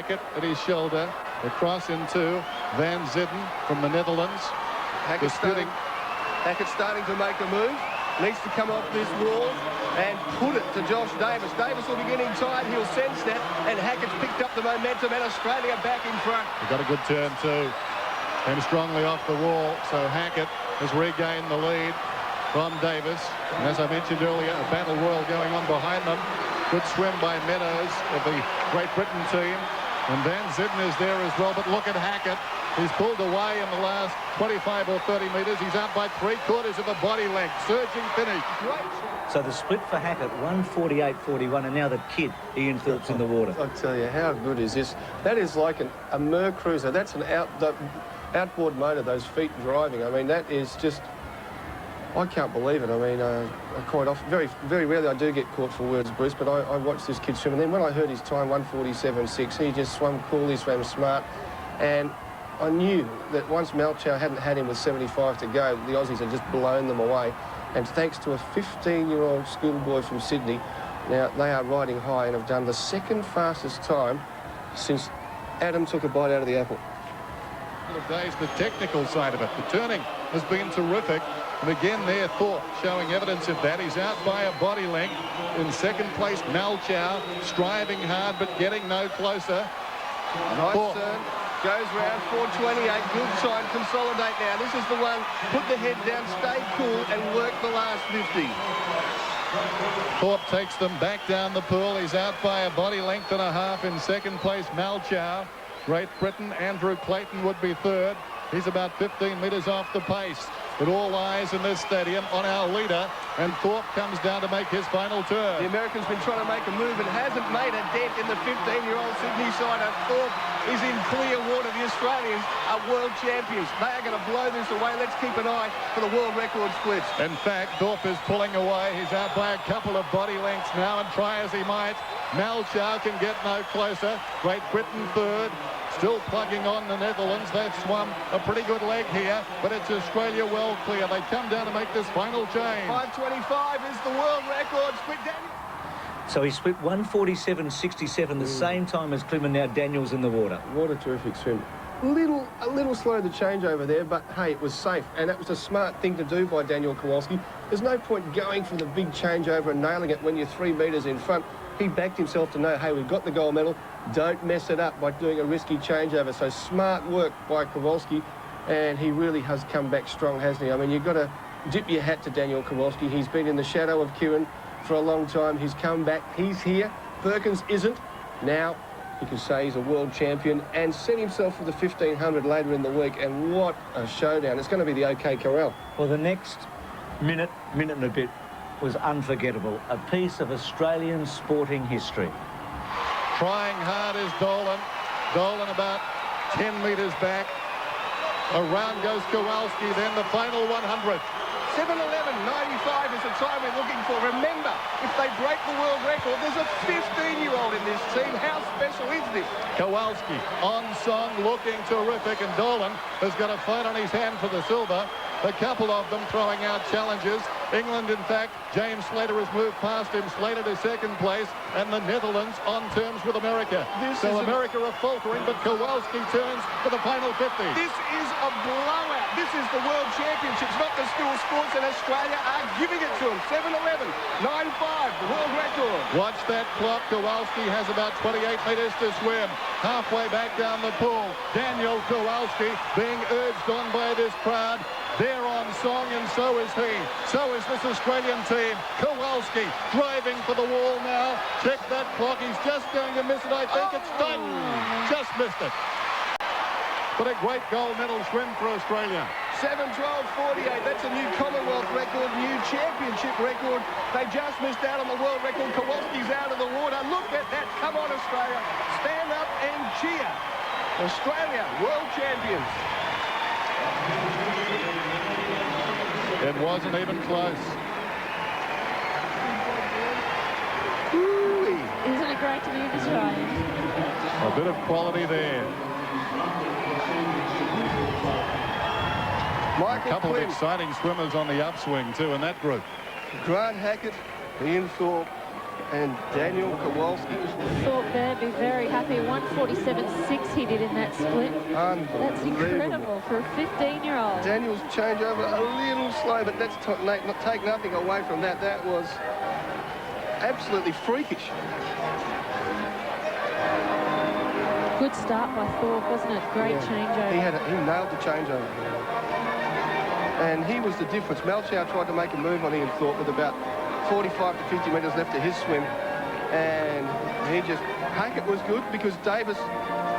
Hackett at his shoulder. Across into Van Zijden from the Netherlands. Hackett's starting to make a move. Needs to come off this wall and put it to Josh Davis. Davis will be getting tired. He'll sense that. And Hackett's picked up the momentum and Australia back in front. He got a good turn too. Came strongly off the wall. So Hackett has regained the lead from Davis. And as I mentioned earlier, a battle royal going on behind them. Good swim by Meadows of the Great Britain team. And Van Zijden is there as well. But look at Hackett. He's pulled away in the last 25 or 30 metres. He's out by 3/4 of a body length. Surging finish. So the split for Hackett, 1:48.41, and now the kid, Ian Thorpe's in the water. I'll tell you, how good is this? That is like a Mer Cruiser. That's an outboard motor, those feet driving. I mean, that is just... I can't believe it. I mean, quite often, very rarely I do get caught for words, Bruce, but I watch this kid swim. And then when I heard his time, 1:47.6, he just swam cool, he swam smart. And I knew that once Malchow hadn't had him with 75 to go, the Aussies had just blown them away. And thanks to a 15-year-old schoolboy from Sydney, now they are riding high and have done the second fastest time since Adam took a bite out of the apple. Days, the technical side of it. The turning has been terrific. And again there, Thorpe showing evidence of that. He's out by a body length. In second place, Malchow, striving hard but getting no closer. Nice turn. Goes round 4:28. Good time. Consolidate now. This is the one. Put the head down, stay cool, and work the last 50. Thorpe takes them back down the pool. He's out by a body length and a half. In second place, Malchow. Great Britain, Andrew Clayton would be third. He's about 15 metres off the pace. But all eyes in this stadium on our leader, and Thorpe comes down to make his final turn. The American's been trying to make a move and hasn't made a dent in the 15-year-old Sydney sider. Thorpe is in clear water. The Australians are world champions. They are going to blow this away. Let's keep an eye for the world record splits. In fact, Thorpe is pulling away. He's out by a couple of body lengths now, and try as he might, Malchow can get no closer. Great Britain third. Still plugging on the Netherlands. They've swum a pretty good leg here, but it's Australia well clear. They come down to make this final change. 5:25 is the world record split. So he split 1:47.67, the same time as Klim, and now Daniel's in the water. What a terrific swim. A little slow to change over there, but hey, it was safe, and that was a smart thing to do by Daniel Kowalski. There's no point going for the big changeover and nailing it when you're 3 metres in front. He backed himself to know, hey, we've got the gold medal. Don't mess it up by doing a risky changeover. So smart work by Kowalski, and he really has come back strong, hasn't he? I mean, you've got to dip your hat to Daniel Kowalski. He's been in the shadow of Kieran for a long time. He's come back. He's here. Perkins isn't. Now he can say he's a world champion and set himself for the 1500 later in the week. And what a showdown. It's going to be the OK Corral. Well, the next minute and a bit was unforgettable. A piece of Australian sporting history. Trying hard is Dolan. Dolan about 10 metres back. Around goes Kowalski, then the final 100. 7:11.95 is the time we're looking for. Remember, if they break the world record, there's a 15-year-old in this team. How special is this? Kowalski on song, looking terrific, and Dolan has got a fight on his hand for the silver. A couple of them throwing out challenges. England, in fact, James Slater has moved past him. Slater to second place, and the Netherlands on terms with America. So America are faltering, but Kowalski turns for the final 50. This is a blowout. This is the World Championships, not the school sports, and Australia are giving it to them. 7:11.95, the world record. Watch that clock. Kowalski has about 28 metres to swim. Halfway back down the pool, Daniel Kowalski being urged on by this crowd. They're on song, and so is he. So is this Australian team. Kowalski driving for the wall now. Check that clock. He's just going to miss it. I think it's done. Just missed it. But a great gold medal swim for Australia. 7:12.48. That's a new Commonwealth record, new championship record. They just missed out on the world record. Kowalski's out of the water. Look at that. Come on, Australia. Stand up and cheer. Australia, world champions. It wasn't even close. Isn't it great to be in Australia? A bit of quality there. A couple of exciting swimmers on the upswing too in that group. Grant Hackett, Ian Thorpe, and Daniel Kowalski. Thorpe there be very happy. 147.6 he did in that split. That's incredible for a 15-year-old. Daniel's changeover a little slow, but that's take nothing away from that. That was absolutely freakish. Good start by Thorpe, wasn't it? Great changeover. He nailed the changeover. And he was the difference. Malchow tried to make a move on Ian Thorpe with about 45 to 50 metres left to his swim. And Hackett was good because Davis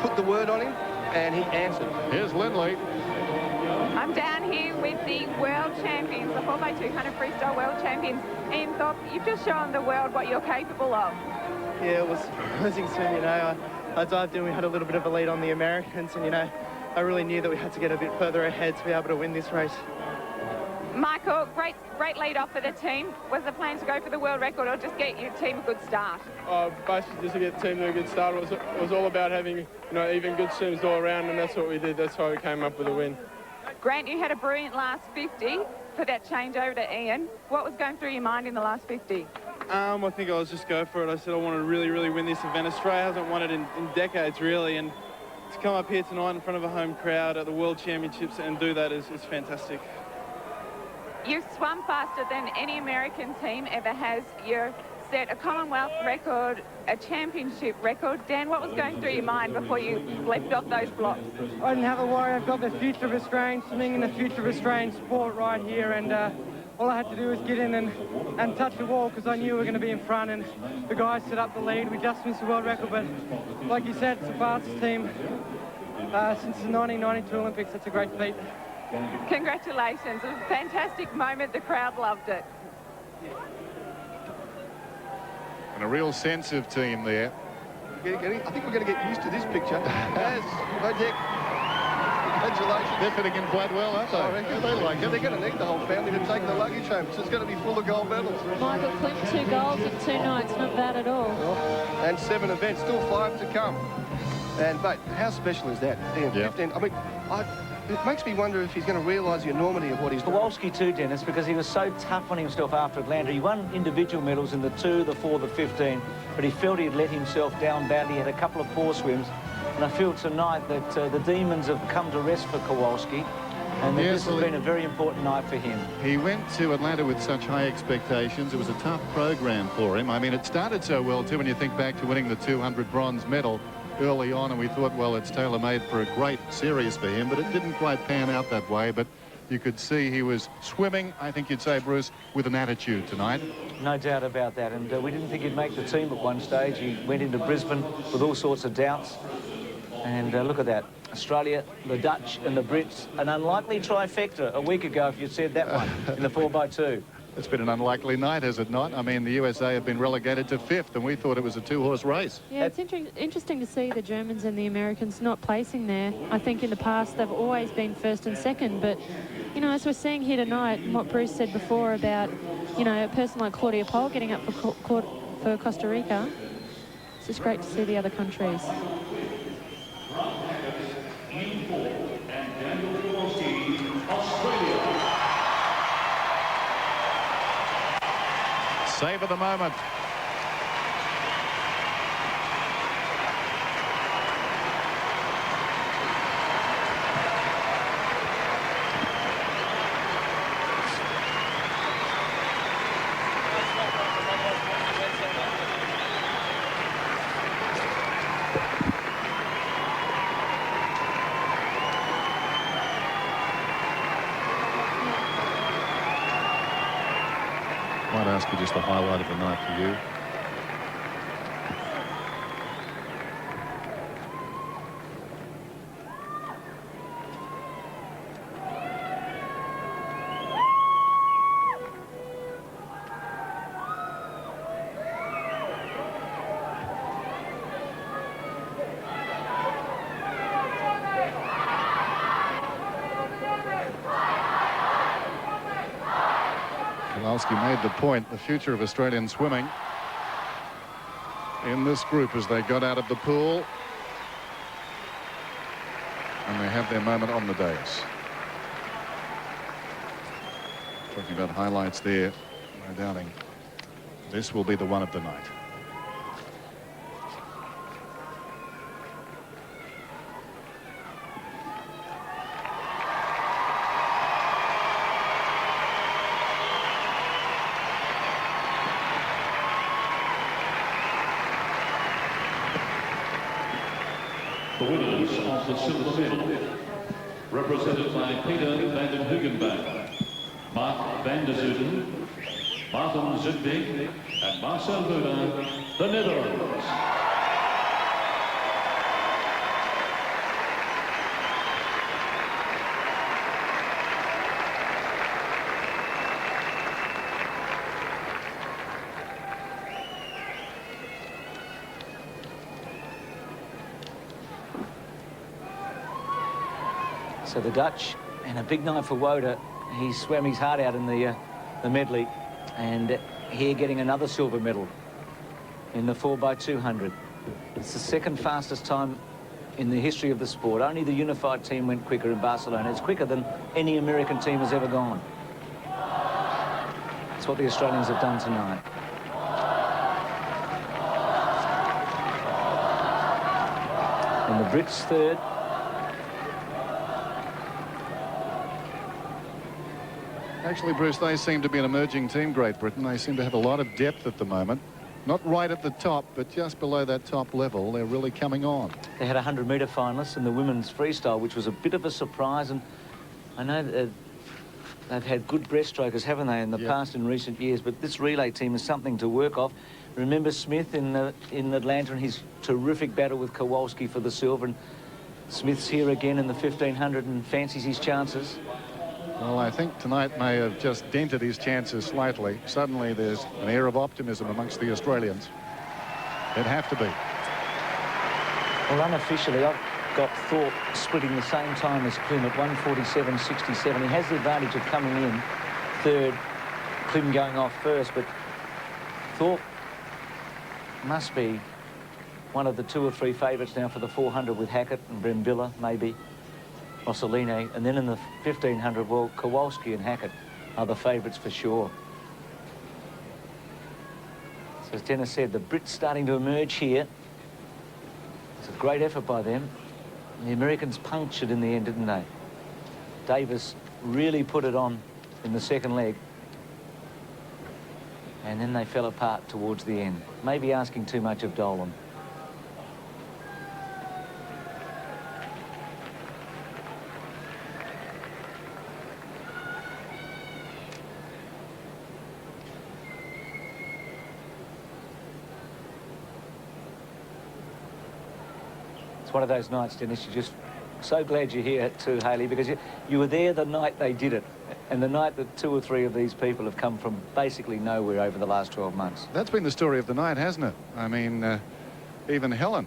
put the word on him and he answered. Here's Linley. I'm down here with the world champions, the 4x200 freestyle world champions. Ian Thorpe, you've just shown the world what you're capable of. Yeah, it was amazing swim, you know. I dived in, we had a little bit of a lead on the Americans, and, you know, I really knew that we had to get a bit further ahead to be able to win this race. Michael, great lead off for the team. Was the plan to go for the world record or just get your team a good start? Basically just to get the team to a good start. It was all about having, you know, even good swims all around, and that's what we did. That's why we came up with a win. Grant, you had a brilliant last 50 for that change over to Ian. What was going through your mind in the last 50? I think I was just go for it. I said I want to really, really win this event. Australia hasn't won it in decades, really, and to come up here tonight in front of a home crowd at the World Championships and do that is fantastic. You've swum faster than any American team ever has. You set a Commonwealth record, a championship record. Dan, what was going through your mind before you leapt off those blocks? I didn't have a worry. I've got the future of Australian swimming and the future of Australian sport right here, and all I had to do was get in and touch the wall because I knew we were going to be in front, and the guys set up the lead. We just missed the world record, but like you said, it's the fastest team since the 1992 Olympics. That's a great feat. Congratulations. It was a fantastic moment. The crowd loved it. And a real sense of team there. I think we're going to get used to this picture. As Project, congratulations. They're fitting in quite well, aren't they? I reckon they like it. They're going to need the whole family to take the luggage home. So it's going to be full of gold medals. Michael Klim, 2 goals in 2 nights. Not bad at all. And 7 events. Still 5 to come. And, mate, how special is that? Ian, Yeah. 15. I mean, it makes me wonder if he's going to realise the enormity of what he's doing. Kowalski too, Dennis, because he was so tough on himself after Atlanta. He won individual medals in the 2, the 4, the 15, but he felt he'd let himself down badly. He had a couple of poor swims, and I feel tonight that the demons have come to rest for Kowalski, and that this has been a very important night for him. He went to Atlanta with such high expectations. It was a tough program for him. I mean, it started so well too when you think back to winning the 200 bronze medal early on, and we thought, well, it's tailor-made for a great series for him, but it didn't quite pan out that way. But you could see he was swimming, I think you'd say, Bruce, with an attitude tonight. No doubt about that, and we didn't think he'd make the team at one stage. He went into Brisbane with all sorts of doubts, and look at that. Australia, the Dutch and the Brits, an unlikely trifecta a week ago if you'd said that one in the 4x2. It's been an unlikely night, has it not? I mean, the USA have been relegated to 5th, and we thought it was a 2-horse race. Yeah, it's interesting to see the Germans and the Americans not placing there. I think in the past they've always been 1st and 2nd, but, you know, as we're seeing here tonight, and what Bruce said before about, you know, a person like Claudia Pole getting up for Costa Rica, it's just great to see the other countries. Savour the moment. Might ask you just the highlight of the night for you. Kowalski made the point, the future of Australian swimming in this group as they got out of the pool, and they have their moment on the dais. Talking about highlights there, no doubting this will be the one of the night. The winners of the silver medal, represented by Pieter van den Hoogenband, Mark van der Zuiden, Martijn Zijden, and Marcel Wouda, the Netherlands. So the Dutch, and a big night for Wouda. He swam his heart out in the medley, and here getting another silver medal in the 4x200. It's the second fastest time in the history of the sport. Only the unified team went quicker in Barcelona. It's quicker than any American team has ever gone. That's what the Australians have done tonight. And the Brits third. Actually, Bruce, they seem to be an emerging team, Great Britain. They seem to have a lot of depth at the moment. Not right at the top, but just below that top level. They're really coming on. They had 100-metre finalists in the women's freestyle, which was a bit of a surprise. And I know they've had good breaststrokers, haven't they, in the past, in recent years. But this relay team is something to work off. Remember Smith in Atlanta and his terrific battle with Kowalski for the silver. And Smith's here again in the 1500 and fancies his chances. Well, I think tonight may have just dented his chances slightly. Suddenly there's an air of optimism amongst the Australians. It'd have to be. Well, unofficially, I've got Thorpe splitting the same time as Klim at 1:47.67. He has the advantage of coming in third, Klim going off first, but Thorpe must be one of the 2 or 3 favourites now for the 400 with Hackett and Brembilla, maybe. Rosseline, and then in the 1500, well, Kowalski and Hackett are the favourites for sure. So as Dennis said, the Brits starting to emerge here. It's a great effort by them. And the Americans punctured in the end, didn't they? Davis really put it on in the second leg. And then they fell apart towards the end. Maybe asking too much of Dolan. It's one of those nights, Dennis, you're just so glad you're here too, Hayley, because you were there the night they did it, and the night that 2 or 3 of these people have come from basically nowhere over the last 12 months. That's been the story of the night, hasn't it? I mean, even Helen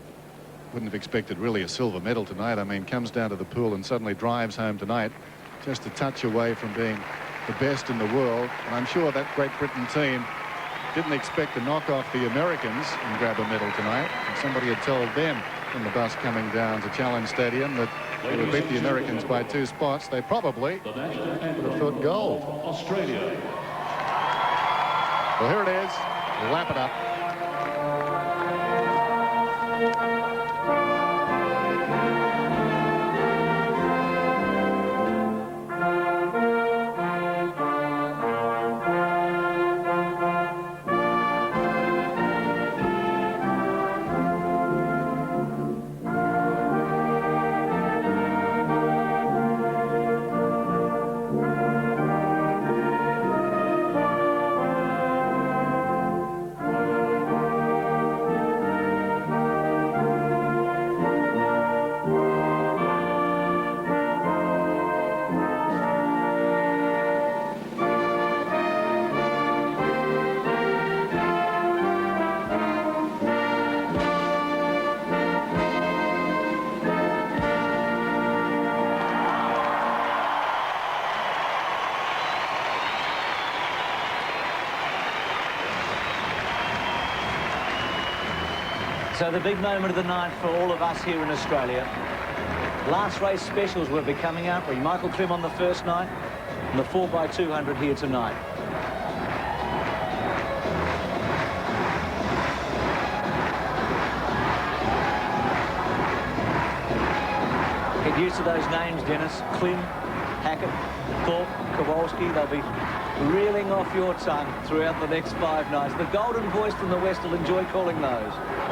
wouldn't have expected really a silver medal tonight. I mean, comes down to the pool and suddenly drives home tonight, just a touch away from being the best in the world. And I'm sure that Great Britain team didn't expect to knock off the Americans and grab a medal tonight. And somebody had told them in the bus coming down to Challenge Stadium that they would beat the Americans by 2 spots. They probably would have thought gold. Australia. Well, here it is. Lap it up. So the big moment of the night for all of us here in Australia. Last race specials will be coming up. Michael Klim on the first night and the 4x200 here tonight. Get used to those names, Dennis. Klim, Hackett, Thorpe, Kowalski. They'll be reeling off your tongue throughout the next 5 nights. The golden voice from the West will enjoy calling those.